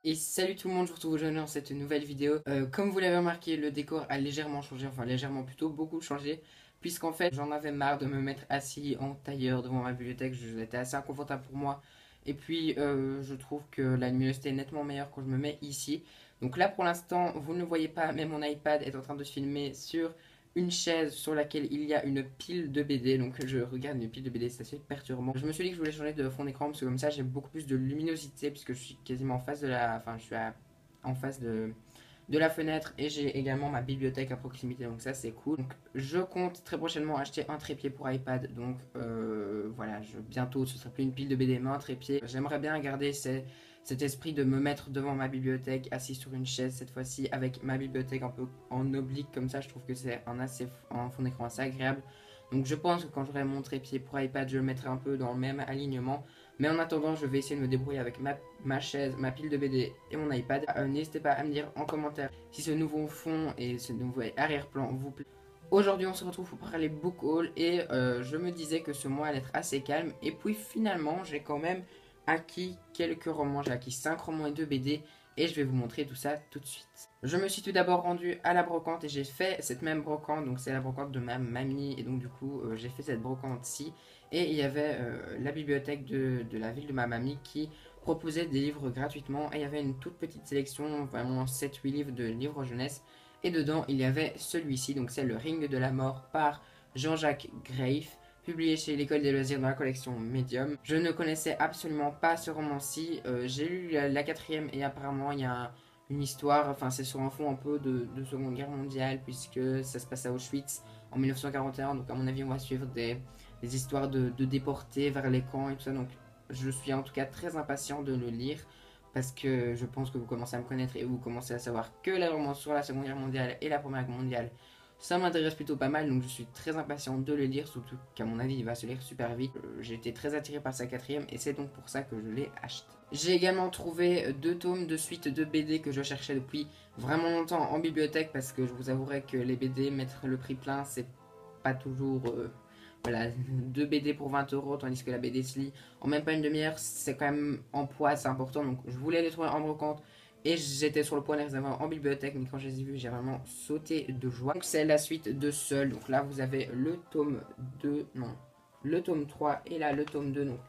Et salut tout le monde, je vous retrouve aujourd'hui dans cette nouvelle vidéo. Comme vous l'avez remarqué, le décor a légèrement changé, enfin légèrement plutôt, beaucoup changé. Puisqu'en fait, j'en avais marre de me mettre assis en tailleur devant ma bibliothèque, j'étais assez inconfortable pour moi. Et puis, je trouve que la luminosité est nettement meilleure quand je me mets ici. Donc là, pour l'instant, vous ne le voyez pas, mais mon iPad est en train de se filmer sur une chaise sur laquelle il y a une pile de BD. Donc je regarde une pile de BD, c'est assez perturbant. Je me suis dit que je voulais changer de fond d'écran parce que comme ça j'ai beaucoup plus de luminosité puisque je suis quasiment en face de la... Enfin je suis en face de la fenêtre et j'ai également ma bibliothèque à proximité, donc ça c'est cool. Donc je compte très prochainement acheter un trépied pour iPad, donc voilà, bientôt ce sera plus une pile de BD mais un trépied. J'aimerais bien garder cet esprit de me mettre devant ma bibliothèque, assis sur une chaise cette fois-ci, avec ma bibliothèque un peu en oblique comme ça, je trouve que c'est un fond d'écran assez agréable. Donc je pense que quand j'aurai mon trépied pour iPad, je le mettrai un peu dans le même alignement. Mais en attendant, je vais essayer de me débrouiller avec ma chaise, ma pile de BD et mon iPad. N'hésitez pas à me dire en commentaire si ce nouveau fond et ce nouveau arrière-plan vous plaît. Aujourd'hui, on se retrouve pour parler book haul et je me disais que ce mois allait être assez calme. Et puis finalement, j'ai quand même acquis quelques romans. J'ai acquis 5 romans et 2 BD et je vais vous montrer tout ça tout de suite. Je me suis tout d'abord rendu à la brocante et j'ai fait cette même brocante. Donc c'est la brocante de ma mamie et donc du coup j'ai fait cette brocante-ci. Et il y avait la bibliothèque de la ville de ma mamie qui proposait des livres gratuitement. Et il y avait une toute petite sélection, vraiment 7-8 livres de livres jeunesse. Et dedans, il y avait celui-ci, donc c'est Le Ring de la Mort par Jean-Jacques Greif, publié chez l'École des loisirs dans la collection Medium. Je ne connaissais absolument pas ce roman-ci. J'ai lu la quatrième et apparemment il y a une histoire, enfin c'est sur un fond un peu de Seconde Guerre mondiale puisque ça se passe à Auschwitz en 1941. Donc à mon avis on va suivre des histoires de déportés vers les camps et tout ça. Donc je suis en tout cas très impatient de le lire parce que je pense que vous commencez à me connaître et vous commencez à savoir que les romans sur la Seconde Guerre mondiale et la Première Guerre mondiale, ça m'intéresse plutôt pas mal, donc je suis très impatient de le lire, surtout qu'à mon avis il va se lire super vite. J'ai été très attiré par sa quatrième et c'est donc pour ça que je l'ai acheté. J'ai également trouvé 2 tomes de suite de BD que je cherchais depuis vraiment longtemps en bibliothèque parce que je vous avouerai que les BD, mettre le prix plein, c'est pas toujours... voilà, 2 BD pour 20 €, tandis que la BD se lit en même pas une demi-heure, c'est quand même en poids, c'est important. Donc je voulais les trouver en brocante et j'étais sur le point de les avoir en bibliothèque, mais quand je les ai vus, j'ai vraiment sauté de joie. Donc c'est la suite de Seul. Donc là, vous avez le tome 2, non, le tome 3 et là le tome 2. Donc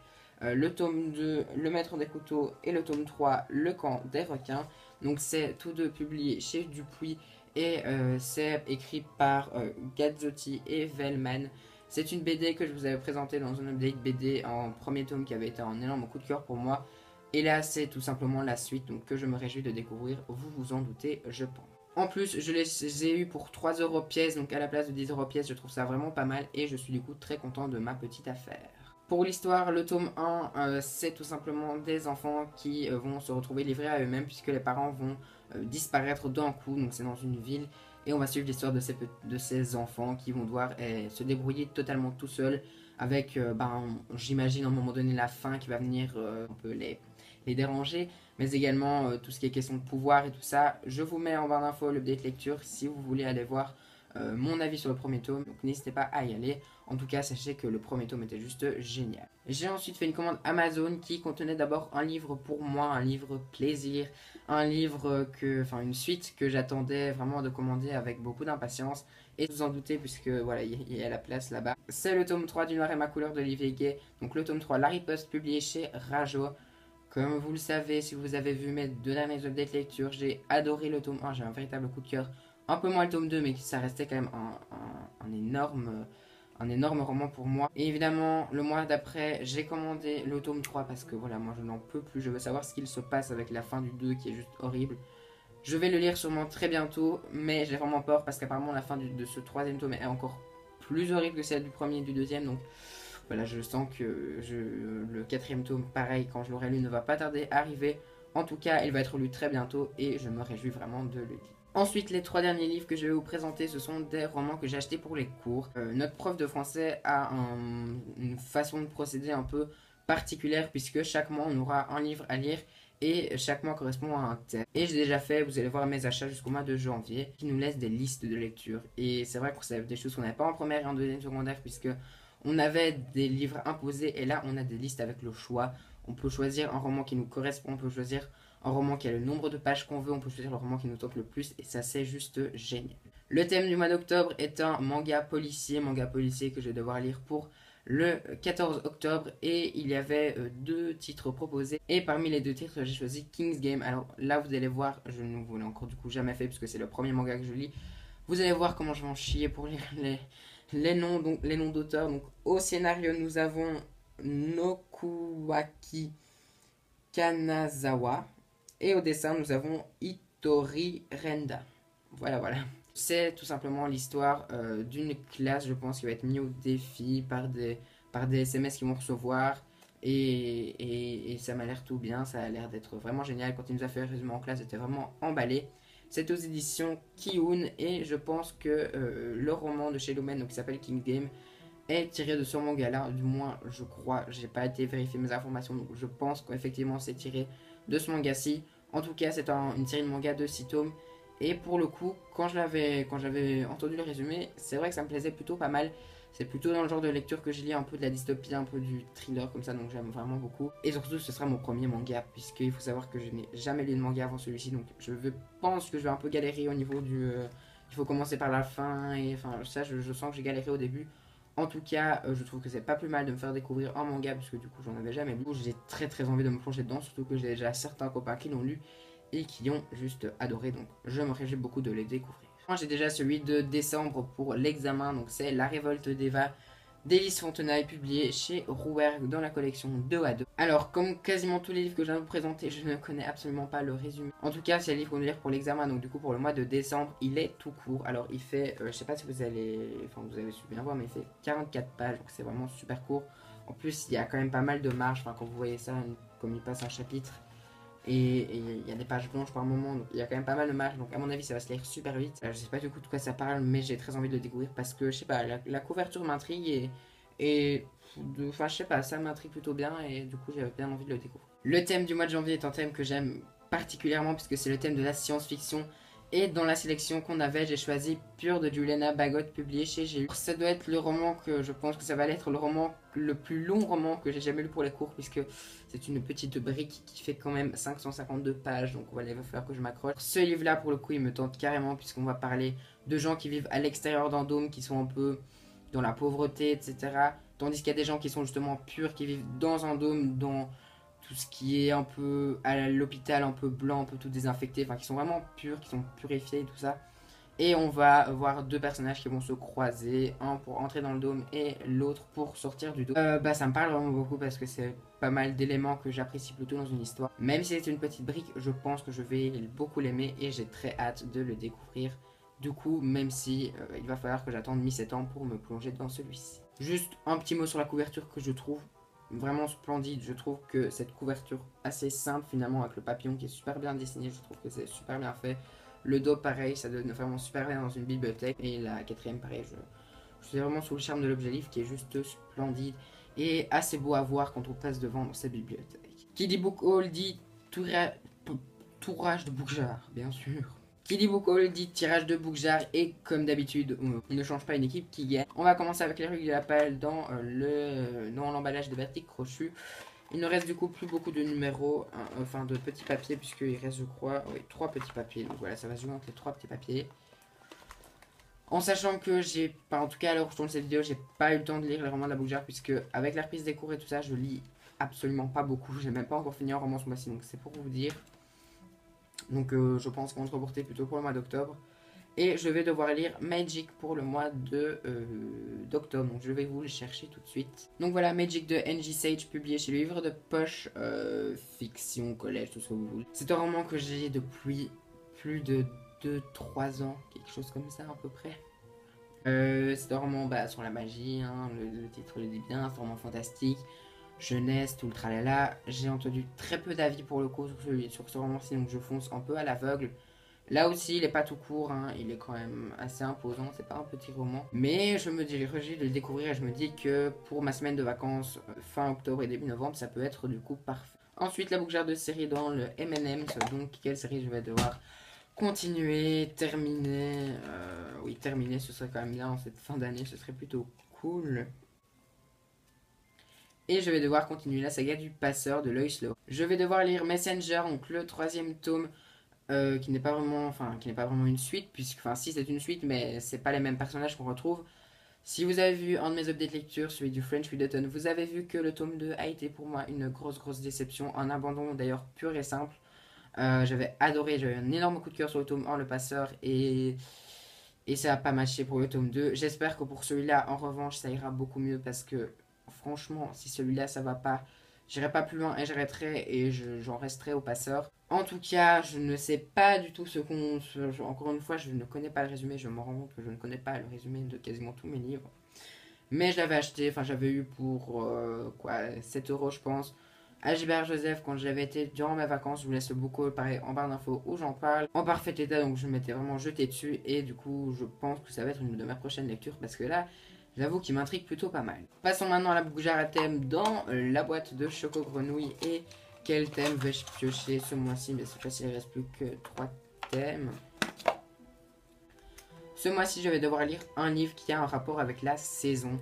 le tome 2, Le Maître des Couteaux et le tome 3, Le Camp des Requins. Donc c'est tous deux publiés chez Dupuis et c'est écrit par Gazzotti et Vellman. C'est une BD que je vous avais présentée dans un update BD en premier tome qui avait été un énorme coup de cœur pour moi. Et là, c'est tout simplement la suite donc, que je me réjouis de découvrir. Vous vous en doutez, je pense. En plus, je les ai eu pour 3 € pièce, donc à la place de 10 € pièce, je trouve ça vraiment pas mal et je suis du coup très content de ma petite affaire. Pour l'histoire, le tome 1, c'est tout simplement des enfants qui vont se retrouver livrés à eux-mêmes puisque les parents vont disparaître d'un coup, donc c'est dans une ville. Et on va suivre l'histoire de ces enfants qui vont devoir se débrouiller totalement tout seuls avec, j'imagine, à un moment donné, la faim qui va venir un peu les déranger, mais également tout ce qui est question de pouvoir et tout ça. Je vous mets en barre d'infos l'update lecture si vous voulez aller voir mon avis sur le premier tome, donc n'hésitez pas à y aller. En tout cas, sachez que le premier tome était juste génial. J'ai ensuite fait une commande Amazon qui contenait d'abord un livre pour moi, un livre plaisir, un livre enfin une suite que j'attendais vraiment de commander avec beaucoup d'impatience. Et vous en doutez puisque voilà, il y a la place là-bas. C'est le tome 3 du Noir et ma couleur d'Olivier Gay. Donc le tome 3, La Riposte, publié chez Rajo. Comme vous le savez, si vous avez vu mes 2 derniers updates lecture, j'ai adoré le tome 1, j'ai un véritable coup de cœur. Un peu moins le tome 2, mais ça restait quand même un énorme roman pour moi. Et évidemment, le mois d'après, j'ai commandé le tome 3 parce que voilà, moi je n'en peux plus. Je veux savoir ce qu'il se passe avec la fin du 2 qui est juste horrible. Je vais le lire sûrement très bientôt, mais j'ai vraiment peur parce qu'apparemment la fin de ce troisième tome est encore plus horrible que celle du premier et du deuxième. Donc voilà, je sens que le quatrième tome, pareil, quand je l'aurai lu, ne va pas tarder à arriver. En tout cas, il va être lu très bientôt et je me réjouis vraiment de le lire. Ensuite, les 3 derniers livres que je vais vous présenter, ce sont des romans que j'ai achetés pour les cours. Notre prof de français a une façon de procéder un peu particulière puisque chaque mois on aura un livre à lire et chaque mois correspond à un thème. Et j'ai déjà fait, vous allez voir mes achats jusqu'au mois de janvier qui nous laisse des listes de lecture. Et c'est vrai que c'est des choses qu'on n'avait pas en première et en deuxième secondaire puisque on avait des livres imposés et là on a des listes avec le choix. On peut choisir un roman qui nous correspond, on peut choisir un roman qui a le nombre de pages qu'on veut, on peut choisir le roman qui nous tente le plus et ça c'est juste génial. Le thème du mois d'octobre est un manga policier que je vais devoir lire pour le 14 octobre et il y avait deux titres proposés et parmi les deux titres j'ai choisi King's Game. Alors là vous allez voir, je ne vous l'ai encore du coup jamais fait puisque c'est le premier manga que je lis. Vous allez voir comment je vais en chier pour lire les noms, donc les noms d'auteurs. Donc au scénario nous avons Nokuaki Kanazawa et au dessin nous avons Hitori Renda. Voilà. C'est tout simplement l'histoire d'une classe, je pense, qui va être mise au défi par des SMS qu'ils vont recevoir. Et ça m'a l'air tout bien, ça a l'air d'être vraiment génial. Quand il nous a fait le résumé en classe, j'étais vraiment emballé. C'est aux éditions Kiun et je pense que le roman de chez Lumen, donc qui s'appelle King Game, est tiré de ce manga-là. Du moins, je crois, j'ai pas été vérifier mes informations, donc je pense qu'effectivement c'est tiré de ce manga-ci. En tout cas, c'est une série de mangas de 6 tomes. Et pour le coup, quand j'avais entendu le résumé, c'est vrai que ça me plaisait plutôt pas mal. C'est plutôt dans le genre de lecture que je lis, un peu de la dystopie, un peu du thriller comme ça, donc j'aime vraiment beaucoup. Et surtout, ce sera mon premier manga, puisqu'il faut savoir que je n'ai jamais lu de manga avant celui-ci, donc pense que je vais un peu galérer au niveau du... il faut commencer par la fin, et enfin ça, je sens que j'ai galéré au début. En tout cas, je trouve que c'est pas plus mal de me faire découvrir un manga, puisque du coup, j'en avais jamais lu. J'ai très envie de me plonger dedans, surtout que j'ai déjà certains copains qui l'ont lu et qui ont juste adoré, donc je me réjouis beaucoup de les découvrir. Moi j'ai déjà celui de décembre pour l'examen, donc c'est La Révolte d'Eva d'Élise Fontenaille, publié chez Rouergue dans la collection 2 à 2. Alors, comme quasiment tous les livres que je viens de vous présenter, je ne connais absolument pas le résumé. En tout cas, c'est le livre qu'on va lire pour l'examen, donc du coup pour le mois de décembre, il est tout court. Alors il fait, je sais pas si vous allez, vous avez su bien voir, mais il fait 44 pages, donc c'est vraiment super court. En plus, il y a quand même pas mal de marge, quand vous voyez ça, comme il passe un chapitre, et il y a des pages blanches par moment, donc il y a quand même pas mal de marge, donc à mon avis ça va se lire super vite. Je sais pas du coup de quoi ça parle, mais j'ai très envie de le découvrir parce que je sais pas, la couverture m'intrigue enfin je sais pas, ça m'intrigue plutôt bien et du coup j'ai bien envie de le découvrir. Le thème du mois de janvier est un thème que j'aime particulièrement puisque c'est le thème de la science-fiction. Et dans la sélection qu'on avait, j'ai choisi Pure de Juliana Bagot, publié chez GU. Ça doit être le roman que je pense que ça va être le plus long roman que j'ai jamais lu pour les cours, puisque c'est une petite brique qui fait quand même 552 pages, donc voilà, il va falloir que je m'accroche. Ce livre-là, pour le coup, il me tente carrément, puisqu'on va parler de gens qui vivent à l'extérieur d'un dôme, qui sont un peu dans la pauvreté, etc. Tandis qu'il y a des gens qui sont justement purs, qui vivent dans un dôme, dans tout ce qui est un peu à l'hôpital, un peu blanc, un peu tout désinfecté, enfin qui sont vraiment purs, qui sont purifiés et tout ça. Et on va voir deux personnages qui vont se croiser, un pour entrer dans le dôme et l'autre pour sortir du dôme. Ça me parle vraiment beaucoup parce que c'est pas mal d'éléments que j'apprécie plutôt dans une histoire. Même si c'est une petite brique, je pense que je vais beaucoup l'aimer et j'ai très hâte de le découvrir. Du coup, même si il va falloir que j'attende mi-septembre pour me plonger dans celui-ci. Juste un petit mot sur la couverture que je trouve vraiment splendide. Je trouve que cette couverture assez simple finalement avec le papillon qui est super bien dessiné, je trouve que c'est super bien fait. Le dos pareil, ça donne vraiment super bien dans une bibliothèque. Et la quatrième pareil, je suis vraiment sous le charme de l'objet livre qui est juste splendide et assez beau à voir quand on passe devant cette bibliothèque. Qui dit book haul dit tourage de bougeard, bien sûr. Qui dit book haul dit tirage de bougeard et comme d'habitude, on ne change pas une équipe qui gagne. On va commencer avec les rues de la palle dans l'emballage de Bertie Crochu. Il ne reste du coup plus beaucoup de numéros, enfin de petits papiers, puisqu'il reste, je crois, oui, 3 petits papiers. Donc voilà, ça va se jouer entre les 3 petits papiers. En sachant que en tout cas à l'heure où je tourne cette vidéo, j'ai pas eu le temps de lire les romans de la Bougeard, puisque avec la reprise des cours et tout ça, je lis absolument pas beaucoup. J'ai même pas encore fini un roman ce mois-ci, donc c'est pour vous dire. Donc je pense qu'on va se reporter plutôt pour le mois d'octobre. Et je vais devoir lire Magic pour le mois d'octobre. Donc je vais vous le chercher tout de suite. Donc voilà, Magic de NJ Sage, publié chez le livre de poche, fiction, collège, tout ce que vous voulez. C'est un roman que j'ai depuis plus de 2-3 ans, quelque chose comme ça à peu près. C'est un roman sur la magie, hein, le titre le dit bien, c'est un roman fantastique. Jeunesse, tout le tralala. J'ai entendu très peu d'avis pour le coup sur ce roman-ci, donc je fonce un peu à l'aveugle. Là aussi, il est pas tout court, hein, il est quand même assez imposant, c'est pas un petit roman. Mais je me dirige de le découvrir et je me dis que pour ma semaine de vacances, fin octobre et début novembre, ça peut être du coup parfait. Ensuite, la boucle de série dans le M&M's, donc quelle série je vais devoir continuer, terminer. Oui, terminer, ce serait quand même bien en cette fin d'année, ce serait plutôt cool. Et je vais devoir continuer la saga du passeur de Lois Lane. Je vais devoir lire Messenger, donc le troisième tome, qui n'est pas vraiment, une suite, puisque, enfin, si c'est une suite, mais c'est pas les mêmes personnages qu'on retrouve. Si vous avez vu un de mes updates lecture, celui du French with Autumn, vous avez vu que le tome 2 a été pour moi une grosse déception, un abandon d'ailleurs pur et simple. J'avais adoré, j'avais un énorme coup de cœur sur le tome 1, le passeur, et ça n'a pas matché pour le tome 2. J'espère que pour celui-là, en revanche, ça ira beaucoup mieux parce que franchement, si celui-là ça va pas, j'irai pas plus loin et j'arrêterai et j'en resterai au passeur. En tout cas, je ne sais pas du tout encore une fois, je ne connais pas le résumé, je me rends compte que je ne connais pas le résumé de quasiment tous mes livres. Mais je l'avais acheté, enfin j'avais eu pour 7 euros je pense. À Gilbert Joseph, quand j'avais été durant mes vacances, je vous laisse beaucoup pareil en barre d'infos où j'en parle. En parfait état, donc je m'étais vraiment jeté dessus. Et du coup, je pense que ça va être une de mes prochaines lectures parce que là, j'avoue qu'il m'intrigue plutôt pas mal. Passons maintenant à la bougeard à thème dans la boîte de Choco Grenouille. Et quel thème vais-je piocher ce mois-ci? Mais cette fois-ci, il ne reste plus que 3 thèmes. Ce mois-ci, je vais devoir lire un livre qui a un rapport avec la saison.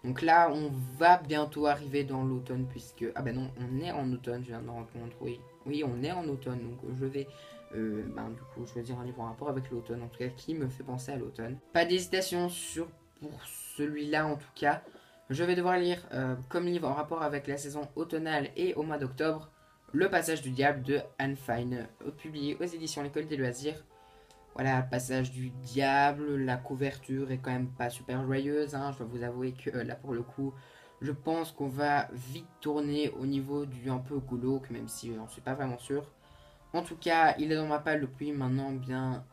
Donc là, on va bientôt arriver dans l'automne puisque... Ah ben non, on est en automne, je viens de me rendre compte, oui. Oui, on est en automne, donc je vais du coup choisir un livre en rapport avec l'automne, en tout cas qui me fait penser à l'automne. Pas d'hésitation pour celui-là en tout cas. Je vais devoir lire comme livre en rapport avec la saison automnale et au mois d'octobre, Le Passage du Diable de Anne Fine, publié aux éditions L'École des Loisirs. Voilà, Passage du Diable, la couverture est quand même pas super joyeuse, hein. Je dois vous avouer que là pour le coup, je pense qu'on va vite tourner au niveau du un peu glauque, même si j'en suis pas vraiment sûr. En tout cas, il est dans ma palle depuis maintenant bien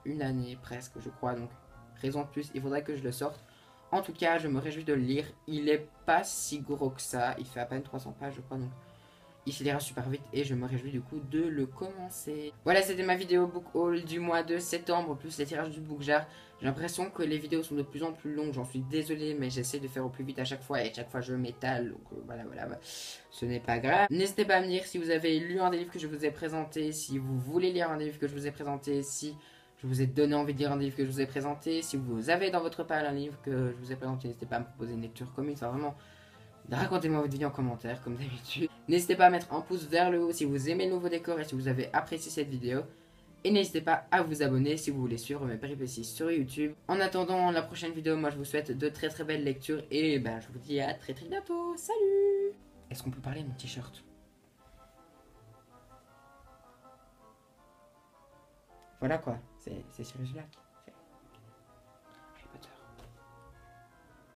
une année presque, je crois, donc raison de plus, il faudrait que je le sorte. En tout cas, je me réjouis de le lire, il est pas si gros que ça, il fait à peine 300 pages je crois, donc il se lira super vite et je me réjouis du coup de le commencer. Voilà, c'était ma vidéo book haul du mois de septembre plus les tirages du book jar. J'ai l'impression que les vidéos sont de plus en plus longues, j'en suis désolé, mais j'essaie de faire au plus vite à chaque fois et à chaque fois je m'étale, donc voilà, ce n'est pas grave. N'hésitez pas à me dire si vous avez lu un des livres que je vous ai présenté, si vous voulez lire un des livres que je vous ai présenté, si je vous ai donné envie de lire un des livres que je vous ai présenté, si vous avez dans votre palle un livre que je vous ai présenté, n'hésitez pas à me proposer une lecture commune, enfin vraiment... Racontez-moi votre vie en commentaire, comme d'habitude. N'hésitez pas à mettre un pouce vers le haut si vous aimez le nouveau décor et si vous avez apprécié cette vidéo. Et n'hésitez pas à vous abonner si vous voulez suivre mes péripéties sur YouTube. En attendant la prochaine vidéo, moi je vous souhaite de très belles lectures. Et ben je vous dis à très bientôt. Salut! Est-ce qu'on peut parler de mon t-shirt? Voilà quoi, c'est Sirius Black.